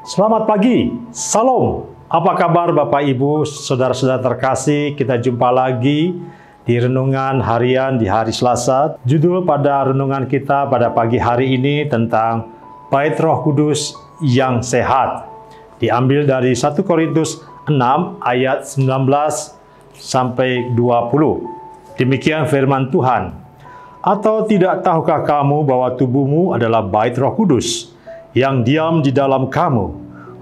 Selamat pagi, Salam. Apa kabar Bapak Ibu, Saudara-saudara terkasih? Kita jumpa lagi di Renungan Harian di hari Selasa. Judul pada renungan kita pada pagi hari ini tentang Bait Roh Kudus yang sehat. Diambil dari 1 Korintus 6 ayat 19 sampai 20. Demikian firman Tuhan. Atau tidak tahukah kamu bahwa tubuhmu adalah bait Roh Kudus yang diam di dalam kamu,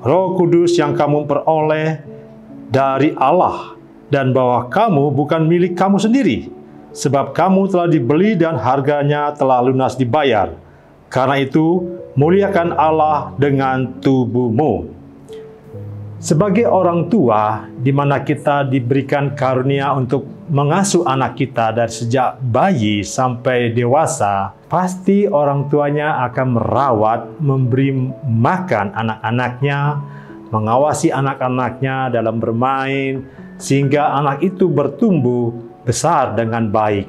Roh Kudus yang kamu peroleh dari Allah, dan bahwa kamu bukan milik kamu sendiri, sebab kamu telah dibeli dan harganya telah lunas dibayar. Karena itu, muliakan Allah dengan tubuhmu. Sebagai orang tua, di mana kita diberikan karunia untuk mengasuh anak kita dari sejak bayi sampai dewasa, pasti orang tuanya akan merawat, memberi makan anak-anaknya, mengawasi anak-anaknya dalam bermain, sehingga anak itu bertumbuh besar dengan baik.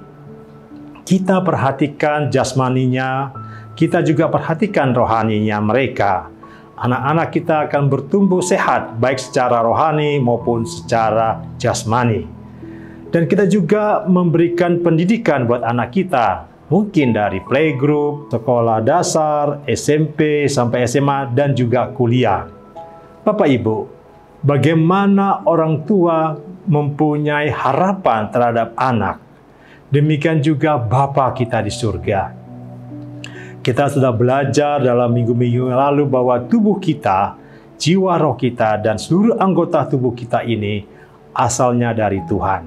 Kita perhatikan jasmaninya, kita juga perhatikan rohaninya mereka. Anak-anak kita akan bertumbuh sehat, baik secara rohani maupun secara jasmani. Dan kita juga memberikan pendidikan buat anak kita, mungkin dari playgroup, sekolah dasar, SMP, sampai SMA, dan juga kuliah. Bapak Ibu, bagaimana orang tua mempunyai harapan terhadap anak, demikian juga Bapa kita di surga. Kita sudah belajar dalam minggu-minggu lalu bahwa tubuh kita, jiwa roh kita, dan seluruh anggota tubuh kita ini asalnya dari Tuhan.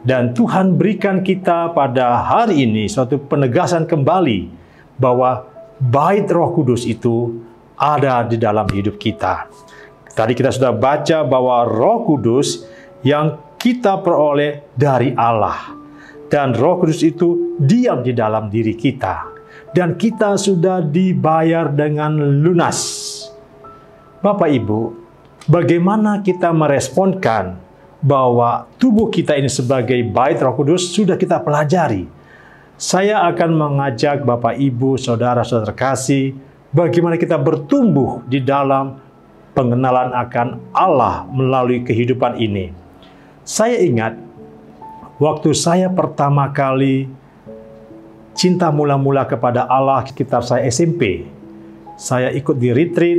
Dan Tuhan berikan kita pada hari ini suatu penegasan kembali bahwa bait Roh Kudus itu ada di dalam hidup kita. Tadi kita sudah baca bahwa Roh Kudus yang kita peroleh dari Allah. Dan Roh Kudus itu diam di dalam diri kita. Dan kita sudah dibayar dengan lunas. Bapak Ibu, bagaimana kita meresponkan bahwa tubuh kita ini sebagai bait Roh Kudus sudah kita pelajari. Saya akan mengajak Bapak Ibu, Saudara-saudara terkasih, bagaimana kita bertumbuh di dalam pengenalan akan Allah melalui kehidupan ini. Saya ingat waktu saya pertama kali cinta mula-mula kepada Allah sekitar saya SMP. Saya ikut di retreat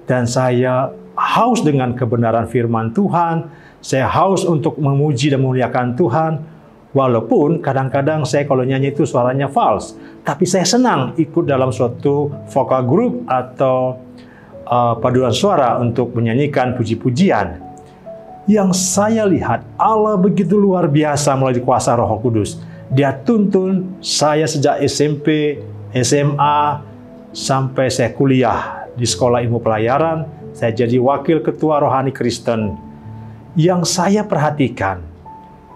dan saya haus dengan kebenaran firman Tuhan. Saya haus untuk memuji dan memuliakan Tuhan. Walaupun kadang-kadang saya kalau nyanyi itu suaranya false. Tapi saya senang ikut dalam suatu vokal group atau paduan suara untuk menyanyikan puji-pujian. Yang saya lihat Allah begitu luar biasa melalui kuasa Roh Kudus. Dia tuntun saya sejak SMP, SMA, sampai saya kuliah di Sekolah Ilmu Pelayaran. Saya jadi wakil ketua rohani Kristen. Yang saya perhatikan,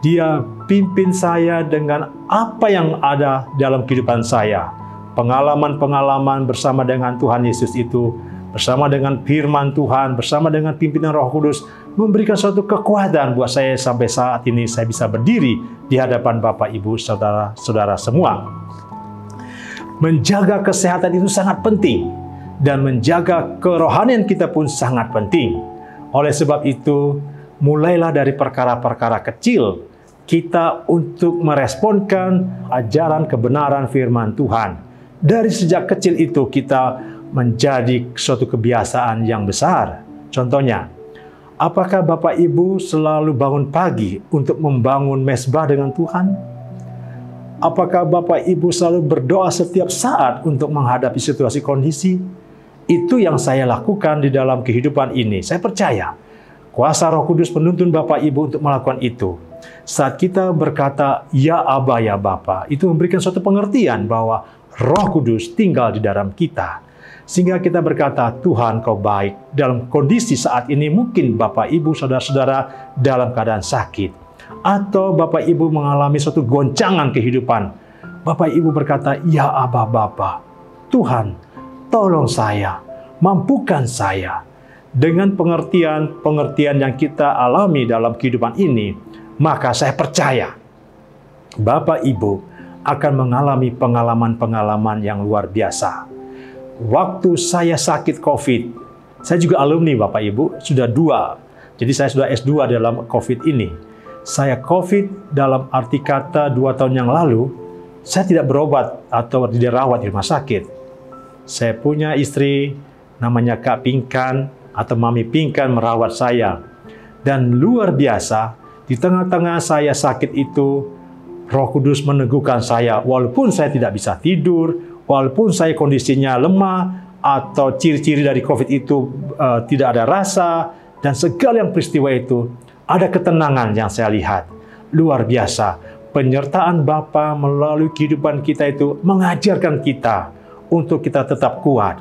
dia pimpin saya dengan apa yang ada dalam kehidupan saya. Pengalaman-pengalaman bersama dengan Tuhan Yesus itu, bersama dengan firman Tuhan, bersama dengan pimpinan Roh Kudus, memberikan suatu kekuatan buat saya sampai saat ini saya bisa berdiri di hadapan Bapak, Ibu, Saudara-saudara semua. Menjaga kesehatan itu sangat penting dan menjaga kerohanian kita pun sangat penting. Oleh sebab itu, mulailah dari perkara-perkara kecil kita untuk meresponkan ajaran kebenaran firman Tuhan. Dari sejak kecil itu kita menjadi suatu kebiasaan yang besar. Contohnya, apakah Bapak Ibu selalu bangun pagi untuk membangun mezbah dengan Tuhan? Apakah Bapak Ibu selalu berdoa setiap saat untuk menghadapi situasi kondisi? Itu yang saya lakukan di dalam kehidupan ini. Saya percaya kuasa Roh Kudus menuntun Bapak Ibu untuk melakukan itu. Saat kita berkata, ya Aba, ya Bapa, itu memberikan suatu pengertian bahwa Roh Kudus tinggal di dalam kita. Sehingga kita berkata, Tuhan kau baik. Dalam kondisi saat ini mungkin Bapak Ibu Saudara-saudara dalam keadaan sakit. Atau Bapak Ibu mengalami suatu goncangan kehidupan. Bapak Ibu berkata, ya Aba Bapa, Tuhan tolong saya, mampukan saya. Dengan pengertian yang kita alami dalam kehidupan ini, maka saya percaya Bapak Ibu akan mengalami pengalaman-pengalaman yang luar biasa. Waktu saya sakit COVID, saya juga alumni Bapak Ibu, sudah 2. Jadi saya sudah S2 dalam COVID ini. Saya COVID dalam arti kata 2 tahun yang lalu, saya tidak berobat atau tidak rawat di rumah sakit. Saya punya istri, namanya Kak Pinkan atau Mami Pinkan merawat saya. Dan luar biasa, di tengah-tengah saya sakit itu, Roh Kudus meneguhkan saya, walaupun saya tidak bisa tidur, walaupun saya kondisinya lemah, atau ciri-ciri dari COVID itu tidak ada rasa, dan segala yang peristiwa itu, ada ketenangan yang saya lihat. Luar biasa, penyertaan Bapa melalui kehidupan kita itu mengajarkan kita untuk kita tetap kuat.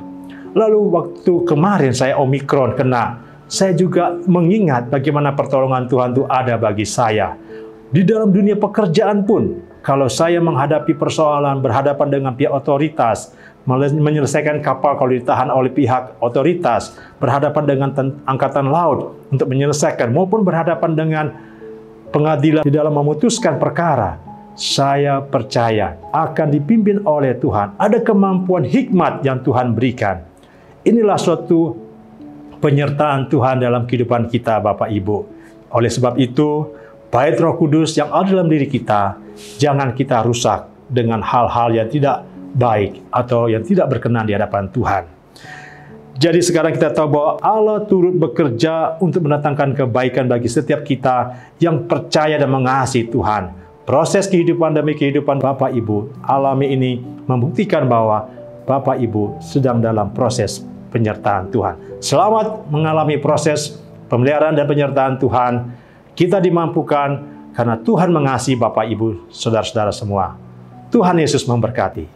Lalu waktu kemarin saya Omikron kena, saya juga mengingat bagaimana pertolongan Tuhan itu ada bagi saya. Di dalam dunia pekerjaan pun, kalau saya menghadapi persoalan berhadapan dengan pihak otoritas, menyelesaikan kapal kalau ditahan oleh pihak otoritas, berhadapan dengan angkatan laut untuk menyelesaikan, maupun berhadapan dengan pengadilan di dalam memutuskan perkara, saya percaya akan dipimpin oleh Tuhan. Ada kemampuan hikmat yang Tuhan berikan. Inilah suatu penyertaan Tuhan dalam kehidupan kita, Bapak Ibu. Oleh sebab itu, bait Roh Kudus yang ada dalam diri kita, jangan kita rusak dengan hal-hal yang tidak baik atau yang tidak berkenan di hadapan Tuhan. Jadi sekarang kita tahu bahwa Allah turut bekerja untuk mendatangkan kebaikan bagi setiap kita yang percaya dan mengasihi Tuhan. Proses kehidupan demi kehidupan Bapak Ibu alami ini membuktikan bahwa Bapak Ibu sedang dalam proses penyertaan Tuhan. Selamat mengalami proses pemeliharaan dan penyertaan Tuhan. Kita dimampukan karena Tuhan mengasihi Bapak Ibu, saudara-saudara semua. Tuhan Yesus memberkati.